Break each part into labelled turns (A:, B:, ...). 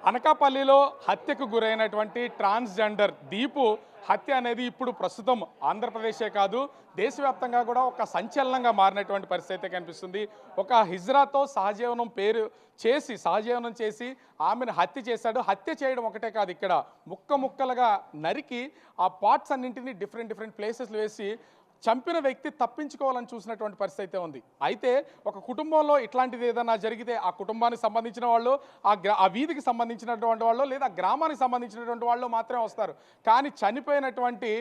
A: అనకాపల్లిలో హత్యకు గురైనటువంటి ట్రాన్స్జెండర్ దీపు హత్య అనేది ఇప్పుడు ప్రస్తుతం ఆంధ్రప్రదేశే కాదు దేశవ్యాప్తంగా కూడా ఒక సంచలనంగా మారినటువంటి పరిస్థితి అయితే కనిపిస్తుంది. ఒక హిజ్రాతో సహజీవనం చేసి ఆమెను హత్య చేశాడు. హత్య చేయడం ఒకటే కాదు, ఇక్కడ ముక్కలుగా నరికి ఆ పార్ట్స్ అన్నింటినీ డిఫరెంట్ ప్లేసెస్లో వేసి చంపిన వ్యక్తి తప్పించుకోవాలని చూసినటువంటి పరిస్థితి అయితే ఉంది. అయితే ఒక కుటుంబంలో ఇట్లాంటిది ఏదైనా జరిగితే ఆ కుటుంబానికి సంబంధించిన వాళ్ళు, ఆ వీధికి సంబంధించినటువంటి వాళ్ళు, లేదా గ్రామానికి సంబంధించినటువంటి వాళ్ళు మాత్రమే వస్తారు. కానీ చనిపోయినటువంటి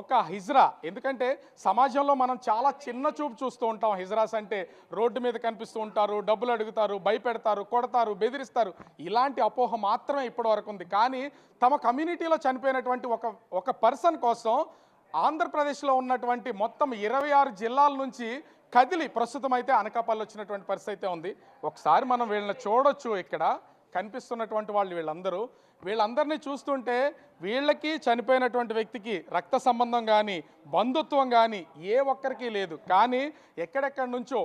A: ఒక హిజ్రా, ఎందుకంటే సమాజంలో మనం చాలా చిన్న చూపు చూస్తూ ఉంటాం. హిజ్రాస్ అంటే రోడ్డు మీద కనిపిస్తూ ఉంటారు, డబ్బులు అడుగుతారు, భయపెడతారు, కొడతారు, బెదిరిస్తారు. ఇలాంటి అపోహ మాత్రమే ఇప్పటి వరకు ఉంది. కానీ తమ కమ్యూనిటీలో చనిపోయినటువంటి ఒక పర్సన్ కోసం ఆంధ్రప్రదేశ్లో ఉన్నటువంటి మొత్తం 26 జిల్లాల నుంచి కదిలి ప్రస్తుతం అయితే అనకాపల్లి వచ్చినటువంటి పరిస్థితి అయితే ఉంది. ఒకసారి మనం వీళ్ళని చూడొచ్చు. ఇక్కడ కనిపిస్తున్నటువంటి వాళ్ళు వీళ్ళందరినీ చూస్తుంటే వీళ్ళకి చనిపోయినటువంటి వ్యక్తికి రక్త సంబంధం కానీ బంధుత్వం కానీ ఏ ఒక్కరికి లేదు. కానీ ఎక్కడెక్కడి నుంచో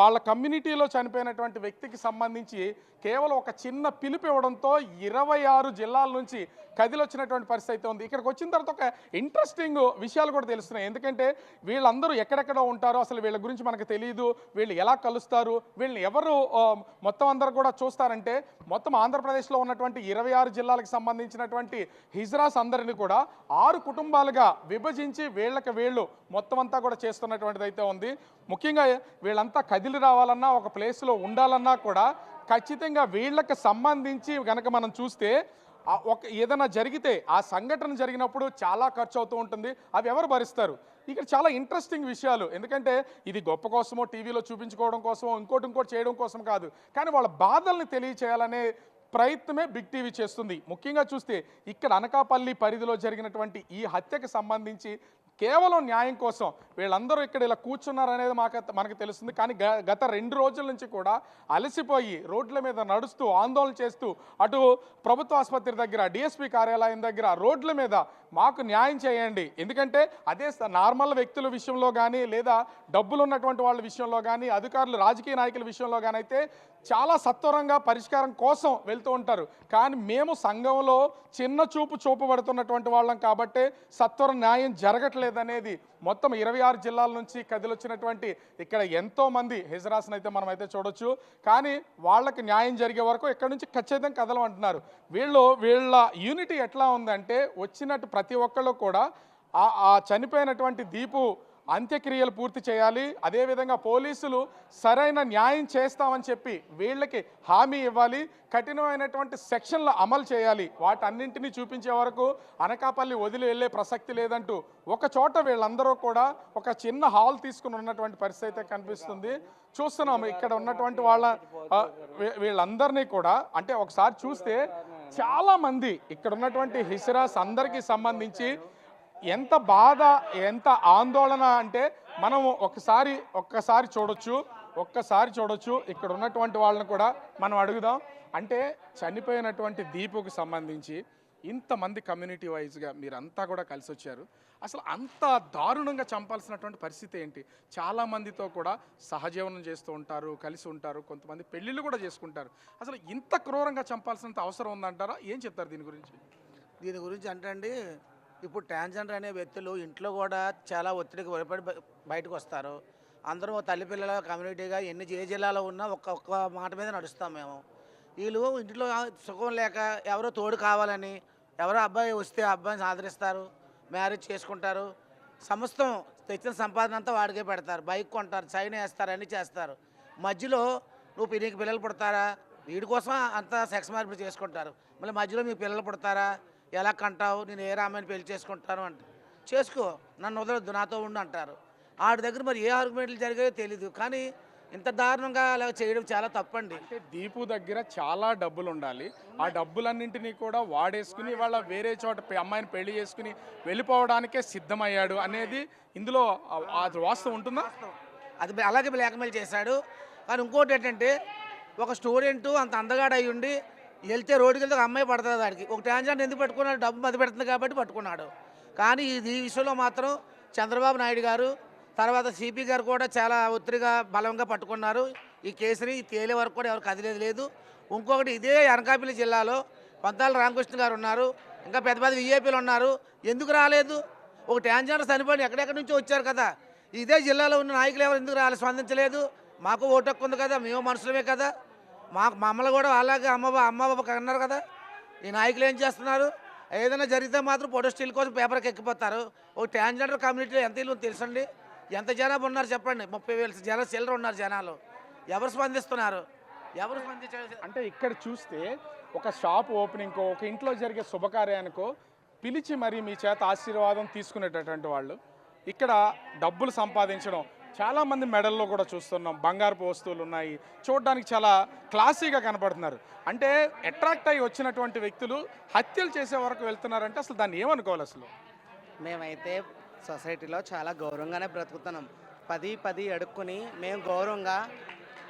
A: వాళ్ళ కమ్యూనిటీలో చనిపోయినటువంటి వ్యక్తికి సంబంధించి కేవలం ఒక చిన్న పిలుపు ఇవ్వడంతో 26 జిల్లాల నుంచి కదిలొచ్చినటువంటి పరిస్థితి అయితే ఉంది. ఇక్కడికి వచ్చిన తర్వాత ఒక ఇంట్రెస్టింగ్ విషయాలు కూడా తెలుస్తున్నాయి. ఎందుకంటే వీళ్ళందరూ ఎక్కడెక్కడ ఉంటారో అసలు వీళ్ళ గురించి మనకు తెలియదు. వీళ్ళు ఎలా కలుస్తారు, వీళ్ళని ఎవరు మొత్తం అందరూ కూడా చూస్తారంటే మొత్తం ఆంధ్రప్రదేశ్లో ఉన్నటువంటి 26 జిల్లాలకు సంబంధించినటువంటి హిజ్రాస్ అందరినీ కూడా 6 కుటుంబాలుగా విభజించి వీళ్ళు మొత్తం అంతా కూడా చేస్తున్నటువంటిది అయితే ఉంది. ముఖ్యంగా వీళ్ళంతా కదిలి రావాలన్నా, ఒక ప్లేస్లో ఉండాలన్నా కూడా ఖచ్చితంగా వీళ్ళకి సంబంధించి కనుక మనం చూస్తే ఏదైనా జరిగితే ఆ సంఘటన జరిగినప్పుడు చాలా ఖర్చు అవుతూ ఉంటుంది. అవి ఎవరు భరిస్తారు? ఇక్కడ చాలా ఇంట్రెస్టింగ్ విషయాలు. ఎందుకంటే ఇది గొప్ప కోసమో, టీవీలో చూపించుకోవడం కోసమో, ఇంకోటి చేయడం కోసం కాదు. కానీ వాళ్ళ బాధల్ని తెలియచేయాలనే ప్రయత్నమే బిగ్ టీవీ చేస్తుంది. ముఖ్యంగా చూస్తే ఇక్కడ అనకాపల్లి పరిధిలో జరిగినటువంటి ఈ హత్యకు సంబంధించి కేవలం న్యాయం కోసం వీళ్ళందరూ ఇక్కడ ఇలా కూర్చున్నారనేది మనకు తెలుస్తుంది. కానీ గత 2 రోజుల నుంచి కూడా అలసిపోయి రోడ్ల మీద నడుస్తూ ఆందోళన చేస్తూ అటు ప్రభుత్వ ఆసుపత్రి దగ్గర, డిఎస్పీ కార్యాలయం దగ్గర రోడ్ల మీద మాకు న్యాయం చేయండి. ఎందుకంటే అదే నార్మల్ వ్యక్తుల విషయంలో కానీ, లేదా డబ్బులు ఉన్నటువంటి వాళ్ళ విషయంలో కానీ, అధికారులు రాజకీయ నాయకుల విషయంలో కానీ అయితే చాలా సత్వరంగా పరిష్కారం కోసం వెళ్తూ ఉంటారు. కానీ మేము సంఘంలో చిన్న చూపబడుతున్నటువంటి వాళ్ళం కాబట్టి సత్వర న్యాయం జరగట్లేదనేది మొత్తం 26 జిల్లాల నుంచి కదిలొచ్చినటువంటి ఇక్కడ ఎంతోమంది హిజ్రాస్ని అయితే మనమైతే చూడొచ్చు. కానీ వాళ్ళకి న్యాయం జరిగే వరకు ఇక్కడ నుంచి ఖచ్చితంగా కదలమంటున్నారు. వీళ్ళ యూనిటీ ఎట్లా ఉందంటే వచ్చినట్టు ప్రతి ఒక్కళ్ళు కూడా ఆ చనిపోయినటువంటి దీపు అంత్యక్రియలు పూర్తి చేయాలి. అదేవిధంగా పోలీసులు సరైన న్యాయం చేస్తామని చెప్పి వీళ్ళకి హామీ ఇవ్వాలి. కఠినమైనటువంటి సెక్షన్లు అమలు చేయాలి. వాటన్నింటినీ చూపించే వరకు అనకాపల్లి వదిలి వెళ్ళే ప్రసక్తి లేదంటూ ఒక చోట వీళ్ళందరూ కూడా ఒక చిన్న హాల్ తీసుకుని ఉన్నటువంటి పరిస్థితి అయితే కనిపిస్తుంది. చూస్తున్నాము ఇక్కడ ఉన్నటువంటి వీళ్ళందరినీ కూడా. అంటే ఒకసారి చూస్తే చాలామంది ఇక్కడ ఉన్నటువంటి హిజ్రాస్ అందరికీ సంబంధించి ఎంత బాధ, ఎంత ఆందోళన అంటే మనం ఒక్కసారి చూడొచ్చు. ఇక్కడ ఉన్నటువంటి వాళ్ళని కూడా మనం అడుగుదాం. అంటే చనిపోయినటువంటి దీపుకు సంబంధించి ఇంతమంది కమ్యూనిటీ వైజ్గా మీరంతా కూడా కలిసి వచ్చారు. అసలు అంత దారుణంగా చంపాల్సినటువంటి పరిస్థితి ఏంటి? చాలామందితో కూడా సహజీవనం చేస్తూ ఉంటారు, కలిసి ఉంటారు, కొంతమంది పెళ్ళిళ్ళు కూడా చేసుకుంటారు. అసలు ఇంత క్రూరంగా చంపాల్సినంత అవసరం ఉందంటారా? ఏం చెప్తారు దీని గురించి?
B: అంటే అండి, ఇప్పుడు ట్రాన్స్జెండర్ అనే వ్యక్తులు ఇంట్లో కూడా చాలా ఒత్తిడికి భయపడి బయటకు వస్తారు. అందరూ తల్లి పిల్లల కమ్యూనిటీగా ఏ జిల్లాలో ఉన్నా ఒక్క మాట మీద నడుస్తాం మేము. వీళ్ళు ఇంట్లో సుఖం లేక ఎవరో తోడు కావాలని, ఎవరో అబ్బాయి వస్తే అబ్బాయిని ఆదరిస్తారు, మ్యారేజ్ చేసుకుంటారు, సమస్తం తెచ్చిన సంపాదన అంతా వాడికే పెడతారు, బైక్ కొంటారు, చైన్ వేస్తారు, అన్నీ చేస్తారు. మధ్యలో నీకు పిల్లలు పుడతారా, వీడి కోసం అంతా సెక్స్ మార్పిడి చేసుకుంటారు. మళ్ళీ మధ్యలో మీకు పిల్లలు పుడతారా, ఎలా కంటావు, నేను ఏ రామాయణ పెళ్లి చేసుకుంటాను అంటే, చేసుకో, నన్ను వదలొద్దు, నాతో ఉండు అంటారు. ఆడి దగ్గర మరి ఏ ఆర్గ్యుమెంట్లు జరిగాయో తెలీదు. కానీ ఇంత దారుణంగా అలా చేయడం చాలా తప్పండి.
A: అంటే దీపు దగ్గర చాలా డబ్బులు ఉండాలి. ఆ డబ్బులన్నింటినీ కూడా వాడేసుకుని వాళ్ళ వేరే చోట అమ్మాయిని పెళ్లి చేసుకుని వెళ్ళిపోవడానికే సిద్ధమయ్యాడు అనేది ఇందులో వాస్తవం ఉంటుందా?
B: అది అలాగే బ్లాక్మెయిల్ చేశాడు. కానీ ఇంకోటి ఏంటంటే, ఒక స్టూడెంట్ అంత అందగాడు అయ్యి ఉండి వెళ్తే రోడ్డుకి వెళ్తే ఒక అమ్మాయి పడుతుంది వాడికి. ఒక ట్రాన్స్జెండర్ ఎందుకు పట్టుకున్నాడు? డబ్బు మధ్య పెడుతుంది కాబట్టి పట్టుకున్నాడు. కానీ ఈ విషయంలో మాత్రం చంద్రబాబు నాయుడు గారు, తర్వాత సిపి గారు కూడా చాలా ఒత్తిడిగా బలంగా పట్టుకున్నారు. ఈ కేసుని తేలే వరకు కూడా ఎవరు కదిలేదు లేదు. ఇంకొకటి ఇదే అనకాపల్లి జిల్లాలో పంతాల రామకృష్ణ గారు ఉన్నారు, ఇంకా పెద్ద పెద్ద విఐపీలు ఉన్నారు. ఎందుకు రాలేదు? ఒక ట్రాన్స్జెండర్ చనిపోయి ఎక్కడెక్కడి నుంచో వచ్చారు కదా. ఇదే జిల్లాలో ఉన్న నాయకులు ఎవరు ఎందుకు స్పందించలేదు? మాకు ఓటు హక్కు ఉంది కదా, మేము మనుషులమే కదా, మమ్మల్ని కూడా అలాగే అమ్మ బాబు అన్నారు కదా. ఈ నాయకులు ఏం చేస్తున్నారు? ఏదైనా జరిగితే మాత్రం ఫోటో స్టిల్ కోసం పేపర్కి ఎక్కిపోతారు. ఒక ట్రాన్స్జెండర్ కమ్యూనిటీలో ఎంత ఇల్లు తెలుసండి? ఎంత జనాభా ఉన్నారు చెప్పండి? 30,000 చిల్లర ఉన్నారు జనాలు. ఎవరు స్పందిస్తున్నారు? ఎవరు స్పందించారు?
A: అంటే ఇక్కడ చూస్తే ఒక షాప్ ఓపెనింగ్కో ఒక ఇంట్లో జరిగే శుభకార్యానికో పిలిచి మరి మీ చేత ఆశీర్వాదం తీసుకునేటటువంటి వాళ్ళు ఇక్కడ డబ్బులు సంపాదించడం, చాలామంది మెడల్లో కూడా చూస్తున్నాం, బంగారపు వస్తువులు ఉన్నాయి, చూడడానికి చాలా క్లాసీగా కనపడుతున్నారు. అంటే అట్రాక్ట్ అయ్యి వచ్చినటువంటి వ్యక్తులు హత్యలు చేసే వరకు వెళ్తున్నారంటే అసలు దాన్ని ఏమనుకోవాలి? అసలు
C: మేమైతే సొసైటీలో చాలా గౌరవంగానే బ్రతుకుతున్నాం. 10 అడుక్కుని మేము గౌరవంగా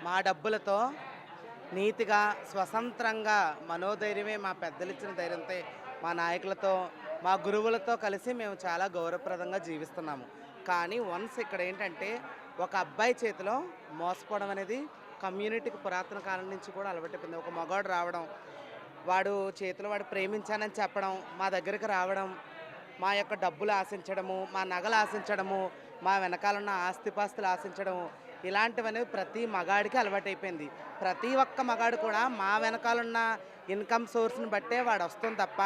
C: మా డబ్బులతో నీతిగా స్వతంత్రంగా మనోధైర్యమే మా పెద్దలు ఇచ్చిన ధైర్యంతో మా నాయకులతో మా గురువులతో కలిసి మేము చాలా గౌరవప్రదంగా జీవిస్తున్నాము. కానీ వన్స్ ఇక్కడ ఏంటంటే ఒక అబ్బాయి చేతిలో మోసపోవడం అనేది కమ్యూనిటీకి పురాతన కాలం నుంచి కూడా అలవాటైపోయింది. ఒక మగవాడు రావడం, వాడు చేతిలో వాడు ప్రేమించానని చెప్పడం, మా దగ్గరికి రావడం, మా యొక్క డబ్బులు ఆశించడము, మా నగలు ఆశించడము, మా వెనకాలన్న ఆస్తిపాస్తులు ఆశించడము, ఇలాంటివన్నీ ప్రతి మగాడికి అలవాటైపోయింది. ప్రతి ఒక్క మగాడు కూడా మా వెనకాలన్న ఇన్కమ్ సోర్స్ని బట్టే వాడు వస్తుంది తప్ప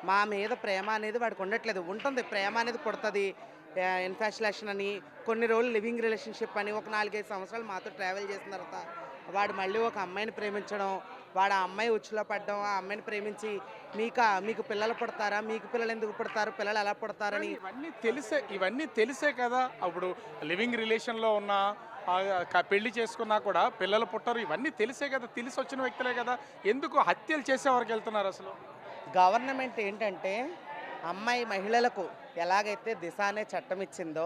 C: మా మీద ప్రేమ అనేది వాడికి ఉండట్లేదు. ఉంటుంది, ప్రేమ అనేది పుడుతుంది. ఇన్ఫాచ్యులేషన్ అని, కొన్ని రోజులు లివింగ్ రిలేషన్షిప్ అని, ఒక 4-5 సంవత్సరాలు మాతో ట్రావెల్ చేసిన తర్వాత వాడు మళ్ళీ ఒక అమ్మాయిని ప్రేమించడం, వాడు ఆ అమ్మాయి ఉచ్చులో పడడం, ఆ అమ్మాయిని ప్రేమించి మీకు పిల్లలు పుడతారా, మీకు పిల్లలు ఎందుకు పుడతారు, పిల్లలు ఎలా పుడతారని
A: ఇవన్నీ తెలిసే కదా అప్పుడు లివింగ్ రిలేషన్లో ఉన్న పెళ్లి చేసుకున్నా కూడా పిల్లలు పుట్టరు, ఇవన్నీ తెలిసే కదా, తెలిసి వచ్చిన వ్యక్తులే కదా, ఎందుకు హత్యలు చేసే వరకు వెళ్తున్నారు? అసలు
C: గవర్నమెంట్ ఏంటంటే అమ్మాయి మహిళలకు ఎలాగైతే దిశ అనే చట్టం ఇచ్చిందో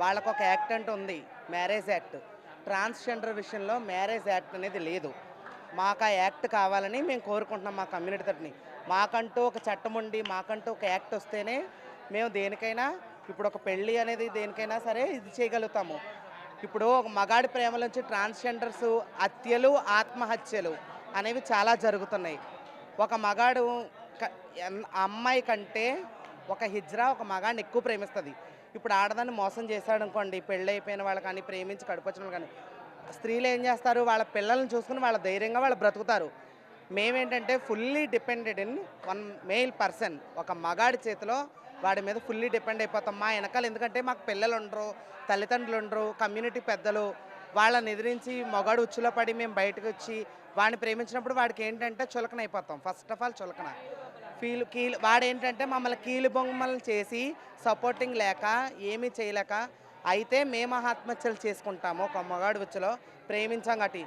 C: వాళ్ళకు ఒక యాక్ట్ అంటూ ఉంది, మ్యారేజ్ యాక్ట్. ట్రాన్స్జెండర్ విషయంలో మ్యారేజ్ యాక్ట్ అనేది లేదు. మాకు ఆ యాక్ట్ కావాలని మేము కోరుకుంటున్నాం. మా కమ్యూనిటీ తరపుని మాకంటూ ఒక చట్టం ఉండి మాకంటూ ఒక యాక్ట్ వస్తేనే మేము దేనికైనా, ఇప్పుడు ఒక పెళ్ళి అనేది దేనికైనా సరే ఇది చేయగలుగుతాము. ఇప్పుడు ఒక మగాడి ప్రేమ నుంచి ట్రాన్స్జెండర్స్ హత్యలు, ఆత్మహత్యలు అనేవి చాలా జరుగుతున్నాయి. ఒక మగాడు అమ్మాయి కంటే ఒక హిజ్రా ఒక మగాడిని ఎక్కువ ప్రేమిస్తుంది. ఇప్పుడు ఆడదాన్ని మోసం చేశాడు అనుకోండి, పెళ్ళి అయిపోయిన వాళ్ళు కానీ, ప్రేమించి కడుపొచ్చిన వాళ్ళు కానీ, స్త్రీలు ఏం చేస్తారు? వాళ్ళ పిల్లల్ని చూసుకుని వాళ్ళ ధైర్యంగా వాళ్ళు బ్రతుకుతారు. మేమేంటంటే fully depended in one mail person. ఒక మగాడి చేతిలో వాడి మీద ఫుల్లీ డిపెండ్ అయిపోతాం. మా వెనకాల ఎందుకంటే మాకు పిల్లలు ఉండరు, తల్లిదండ్రులు ఉండరు, కమ్యూనిటీ పెద్దలు, వాళ్ళని ఎదిరించి మగాడు ఉచ్చులో పడి మేము బయటకు వచ్చి వాడిని ప్రేమించినప్పుడు వాడికి ఏంటంటే చులకన అయిపోతాం. ఫస్ట్ ఆఫ్ ఆల్ చులకన వాడేంటంటే మమ్మల్ని కీలు బొమ్మలు చేసి సపోర్టింగ్ లేక ఏమీ చేయలేక అయితే మేము ఆత్మహత్యలు చేసుకుంటాము. ఒక మగాడు ఉచ్చులో ప్రేమించాం కాబట్టి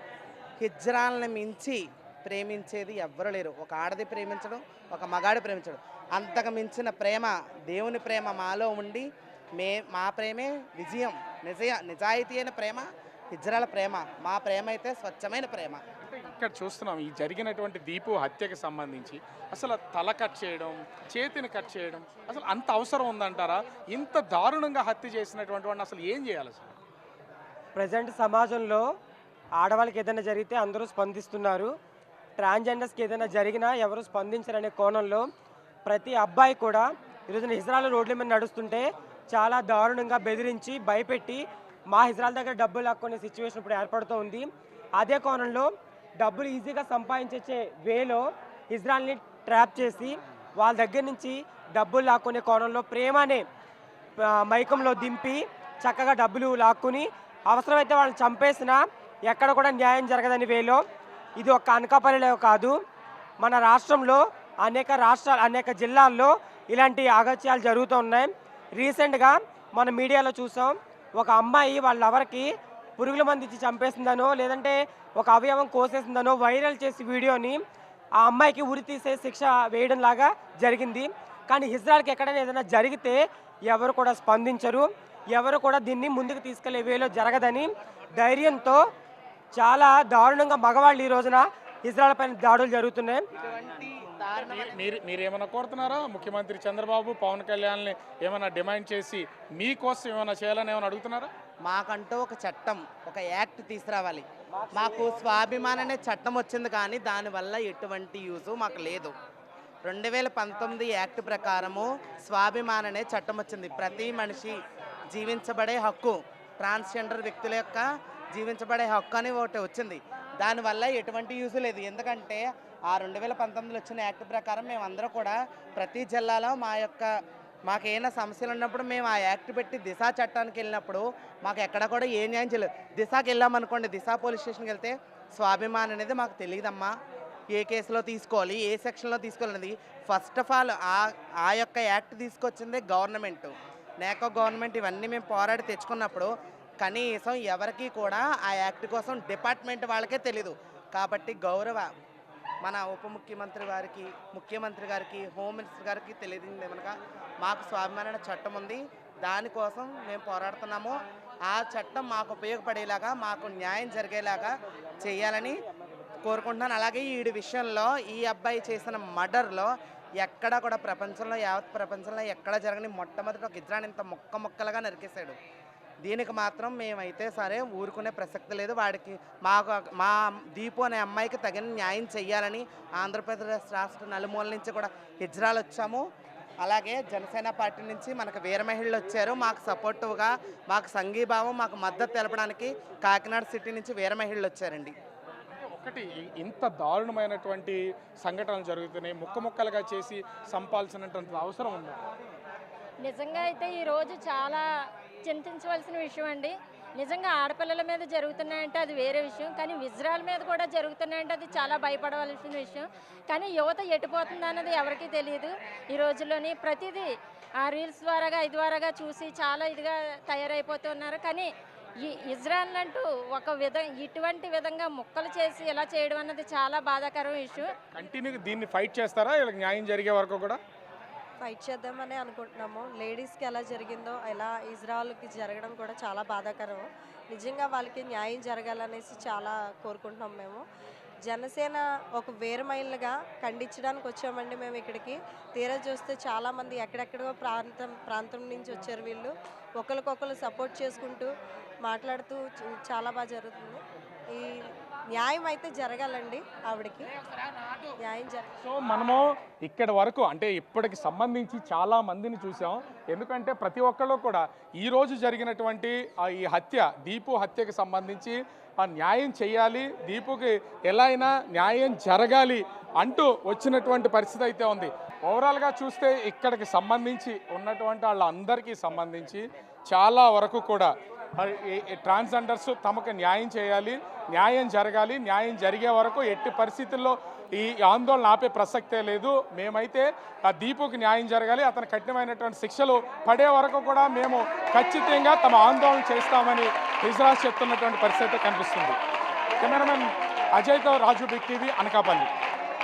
C: హిజ్రాలను మించి ప్రేమించేది ఎవ్వరు లేరు. ఒక ఆడది ప్రేమించడం, ఒక మగాడు ప్రేమించడం, అంతకు మించిన ప్రేమ, దేవుని ప్రేమ మాలో ఉండి మా ప్రేమే విజయం. నిజాయితీ అయిన ప్రేమ హిజ్రాల ప్రేమ. మా ప్రేమ అయితే స్వచ్ఛమైన ప్రేమ.
A: ఇక్కడ చూస్తున్నాం ఈ జరిగినటువంటి దీపు హత్యకి సంబంధించి అసలు తల కట్ చేయడం, చేతిని కట్ చేయడం అసలు అంత అవసరం ఉందంటారా? ఇంత దారుణంగా హత్య చేసినటువంటి వాడిని అసలు ఏం చేయాలి? అసలు
D: ప్రజెంట్ సమాజంలో ఆడవాళ్ళకి ఏదైనా జరిగితే అందరూ స్పందిస్తున్నారు, ట్రాన్స్జెండర్స్కి ఏదైనా జరిగినా ఎవరు స్పందించరనే కోణంలో ప్రతి అబ్బాయి కూడా ఈరోజున హిజ్రాల రోడ్ల మీద నడుస్తుంటే చాలా దారుణంగా బెదిరించి భయపెట్టి మా హిజ్రాల దగ్గర డబ్బులు లాక్కునే సిచ్యువేషన్ ఇప్పుడు ఏర్పడుతూ ఉంది. అదే కోణంలో డబ్బులు ఈజీగా సంపాదించే వేలో హిజ్రాల్ని ట్రాప్ చేసి వాళ్ళ దగ్గర నుంచి డబ్బులు లాక్కునే కోణంలో ప్రేమనే మైకంలో దింపి చక్కగా డబ్బులు లాక్కుని అవసరమైతే వాళ్ళని చంపేసినా ఎక్కడ కూడా న్యాయం జరగదని వేలో ఇది ఒక అనకాపల్లిలో కాదు, మన రాష్ట్రంలో అనేక జిల్లాల్లో ఇలాంటి అగత్యాలు జరుగుతూ ఉన్నాయి. రీసెంట్గా మన మీడియాలో చూసాం, ఒక అమ్మాయి వాళ్ళ లవర్కి పురుగుల మంది ఇచ్చి చంపేసిందనో లేదంటే ఒక అవయవం కోసేసిందనో వైరల్ చేసి వీడియోని ఆ అమ్మాయికి ఉరి తీసే శిక్ష వేయడం లాగా జరిగింది. కానీ హిజ్రాల్కి ఎక్కడైనా ఏదైనా జరిగితే ఎవరు కూడా స్పందించరు, ఎవరు కూడా దీన్ని ముందుకు తీసుకెళ్లే వేలో జరగదని ధైర్యంతో చాలా దారుణంగా మగవాళ్ళు ఈ రోజున హిజ్రాల పైన దాడులు జరుగుతున్నాయి.
A: మీరేమైనా కోరుతున్నారా? ముఖ్యమంత్రి చంద్రబాబు, పవన్ కళ్యాణ్ని ఏమైనా డిమాండ్ చేసి మీకోసం ఏమైనా చేయాలని ఏమైనా అడుగుతున్నారా?
C: మాకంటూ ఒక చట్టం, ఒక యాక్ట్ తీసుకురావాలి. మాకు స్వాభిమాన్ అనే చట్టం వచ్చింది, కానీ దానివల్ల ఎటువంటి యూజు మాకు లేదు. 2019 యాక్ట్ ప్రకారము స్వాభిమాన్ అనే చట్టం వచ్చింది. ప్రతి మనిషి జీవించబడే హక్కు, ట్రాన్స్జెండర్ వ్యక్తుల యొక్క జీవించబడే హక్కు అని ఒకటి వచ్చింది. దానివల్ల ఎటువంటి యూజ్ లేదు. ఎందుకంటే ఆ 2019లో వచ్చిన యాక్ట్ ప్రకారం మేమందరం కూడా ప్రతి జిల్లాలో మాకేమైనా సమస్యలు ఉన్నప్పుడు మేము ఆ యాక్ట్ పెట్టి దిశ చట్టానికి వెళ్ళినప్పుడు మాకు ఎక్కడ కూడా ఏ న్యాయం చేయలేదు. దిశకి వెళ్ళామనుకోండి, దిశ పోలీస్ స్టేషన్కి వెళ్తే స్వాభిమాన్ అనేది మాకు తెలియదమ్మా, ఏ కేసులో తీసుకోవాలి, ఏ సెక్షన్లో తీసుకోవాలనేది. ఫస్ట్ ఆఫ్ ఆల్ ఆ యొక్క యాక్ట్ తీసుకొచ్చిందే గవర్నమెంట్, నేకో గవర్నమెంట్. ఇవన్నీ మేము పోరాడి తెచ్చుకున్నప్పుడు కనీసం ఎవరికి కూడా ఆ యాక్ట్ కోసం డిపార్ట్మెంట్ వాళ్ళకే తెలీదు. కాబట్టి మన ఉప ముఖ్యమంత్రి వారికి, ముఖ్యమంత్రి గారికి, హోమ్ మినిస్టర్ గారికి తెలియదు ఏమనగా మాకు స్వాభిమాన చట్టం ఉంది, దానికోసం మేము పోరాడుతున్నాము. ఆ చట్టం మాకు ఉపయోగపడేలాగా, మాకు న్యాయం జరిగేలాగా చేయాలని కోరుకుంటున్నాను. అలాగే ఈ విషయంలో ఈ అబ్బాయి చేసిన మర్డర్లో ఎక్కడ కూడా ప్రపంచంలో, యావత్ ప్రపంచంలో ఎక్కడ జరగని మొట్టమొదటి ఒక ఇజ్రాని ఇంత మొక్కలుగా నరికేశాడు. దీనికి మాత్రం మేమైతే సరే ఊరుకునే ప్రసక్తి లేదు. వాడికి మా దీపు అనే అమ్మాయికి తగిన న్యాయం చెయ్యాలని ఆంధ్రప్రదేశ్ రాష్ట్ర నలుమూల నుంచి కూడా హిజ్రాలు వచ్చాము. అలాగే జనసేన పార్టీ నుంచి మనకు వీర మహిళలు వచ్చారు మాకు సపోర్టివ్గా, మాకు సంఘీభావం, మాకు మద్దతు తెలపడానికి కాకినాడ సిటీ నుంచి వీర మహిళలు వచ్చారండి.
A: ఒకటి, ఇంత దారుణమైనటువంటి సంఘటనలు జరుగుతున్నాయి, ముక్కలుగా చేసి సంపాల్సినటువంటి అవసరం ఉంది.
E: నిజంగా అయితే ఈరోజు చాలా చింతించవలసిన విషయం అండి. నిజంగా ఆడపిల్లల మీద జరుగుతున్నాయంటే అది వేరే విషయం, కానీ ఇజ్రాయెల్ మీద కూడా జరుగుతున్నాయంటే అది చాలా భయపడవలసిన విషయం. కానీ యువత ఎటుపోతుంది అన్నది ఎవరికీ తెలియదు. ఈ రోజుల్లోని ప్రతిదీ ఆ రీల్స్ ద్వారాగా ద్వారాగా చూసి చాలా ఇదిగా తయారైపోతున్నారు. కానీ ఈ ఇజ్రాయెల్ అంటూ ఇటువంటి విధంగా ముక్కలు చేసి ఇలా చేయడం అన్నది చాలా బాధాకరం విషయం.
A: కంటిన్యూగా దీన్ని ఫైట్ చేస్తారా వీళ్ళకి న్యాయం జరిగే వరకు కూడా?
F: ఫైట్ చేద్దామని అనుకుంటున్నాము. లేడీస్కి ఎలా జరిగిందో అలా ఇజ్రాయెల్కి జరగడం కూడా చాలా బాధాకరం. నిజంగా వాళ్ళకి న్యాయం జరగాలనేసి చాలా కోరుకుంటున్నాం. మేము జనసేన ఒక వీర మహిళగా ఖండించడానికి వచ్చామండి మేము ఇక్కడికి. తీరా చూస్తే చాలామంది ఎక్కడెక్కడో ప్రాంతం నుంచి వచ్చారు. వీళ్ళు ఒకరికొకరు సపోర్ట్ చేసుకుంటూ మాట్లాడుతూ చాలా బాగా జరుగుతుంది. ఈ న్యాయం అయితే జరగాలండి, ఆవిడకి న్యాయం
A: సో మనము ఇక్కడ వరకు అంటే ఇప్పటికి సంబంధించి చాలా మందిని చూసాం. ఎందుకంటే ప్రతి ఒక్కళ్ళు కూడా ఈరోజు జరిగినటువంటి ఈ దీపు హత్యకి సంబంధించి న్యాయం చేయాలి, దీపుకి ఎలా అయినా న్యాయం జరగాలి అంటూ వచ్చినటువంటి పరిస్థితి అయితే ఉంది. ఓవరాల్గా చూస్తే ఇక్కడికి సంబంధించి ఉన్నటువంటి వాళ్ళందరికీ సంబంధించి చాలా వరకు కూడా ట్రాన్స్జెండర్స్ తమకు న్యాయం చేయాలి, న్యాయం జరగాలి, న్యాయం జరిగే వరకు ఎట్టి పరిస్థితుల్లో ఈ ఆందోళన ఆపే ప్రసక్తే లేదు. మేమైతే ఆ దీపుకి న్యాయం జరగాలి, అతను కఠినమైనటువంటి శిక్షలు పడే వరకు కూడా మేము ఖచ్చితంగా తమ ఆందోళన చేస్తామని హిజ్రాజ్ చెప్తున్నటువంటి పరిస్థితి కనిపిస్తుంది. కెమెరామెన్ అజయ్తో రాజు, బిగ్ టీవీ, అనకాపల్లి.